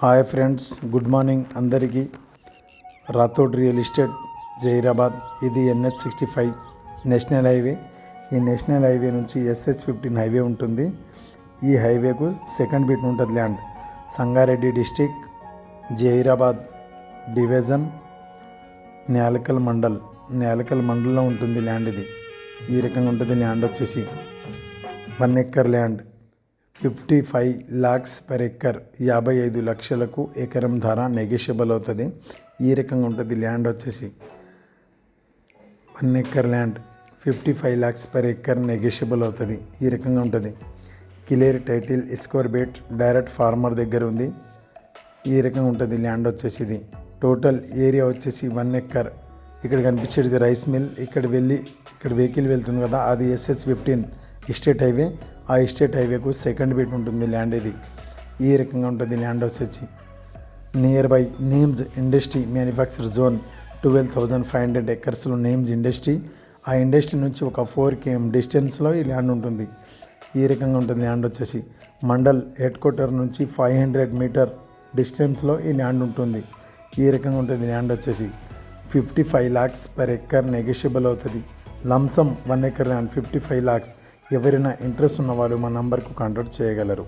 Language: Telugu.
హాయ్ ఫ్రెండ్స్, గుడ్ మార్నింగ్ అందరికీ. Rathod real estate Zaheerabad. ఇది NH65 నేషనల్ హైవే. ఈ నేషనల్ హైవే నుంచి SH15 హైవే ఉంటుంది. ఈ హైవేకు సెకండ్ బిట్ ఉంటుంది land. Sangareddy district, Zaheerabad division, Nyalkal మండల్లో ఉంటుంది ల్యాండ్. ఇది ఈ రకంగా ఉంటుంది. ల్యాండ్ వచ్చేసి 1 acre land, 55 lakhs per acre, 55 లక్షలకు ఎకరం ధర నెగోషియబుల్ అవుతుంది. ఈ రకంగా ఉంటుంది ల్యాండ్ వచ్చేసి 1 acre land, 55 lakhs per acre negotiable అవుతుంది. ఈ రకంగా ఉంటుంది. క్లియర్ టైటిల్, స్క్వేర్ బేట్ డైరెక్ట్ ఫార్మర్ దగ్గర ఉంది. ఈ రకంగా ఉంటుంది ల్యాండ్ వచ్చేసి. ఇది టోటల్ ఏరియా వచ్చేసి 1 ఎకర్. ఇక్కడ కనిపించేది రైస్ మిల్. ఇక్కడ వెహికల్ వెళ్తుంది కదా, అది SH15 ఎస్టేట్ హైవే. ఆ ఎస్టేట్ హైవేకు సెకండ్ బిట్ ఉంటుంది ల్యాండ్. ఇది ఈ రకంగా ఉంటుంది ల్యాండ్ వచ్చేసి. Nearby NIMZ industry manufacture zone, 12,500 ఎకర్స్లో నేమ్స్ ఇండస్ట్రీ. ఆ ఇండస్ట్రీ నుంచి ఒక 4 km డిస్టెన్స్లో ఈ ల్యాండ్ ఉంటుంది. ఈ రకంగా ఉంటుంది ల్యాండ్ వచ్చేసి. మండల్ హెడ్ క్వార్టర్ నుంచి 500 మీటర్ డిస్టెన్స్లో ఈ ల్యాండ్ ఉంటుంది. ఈ రకంగా ఉంటుంది ల్యాండ్ వచ్చేసి. 55 lakhs పర్ ఎకర్ నెగోషియబుల్ అవుతుంది. Lump sum 1 acre land 55 lakhs. ఎవరైనా ఇంట్రెస్ట్ ఉన్నవాళ్ళు మా నంబర్కు కాంటాక్ట్ చేయగలరు.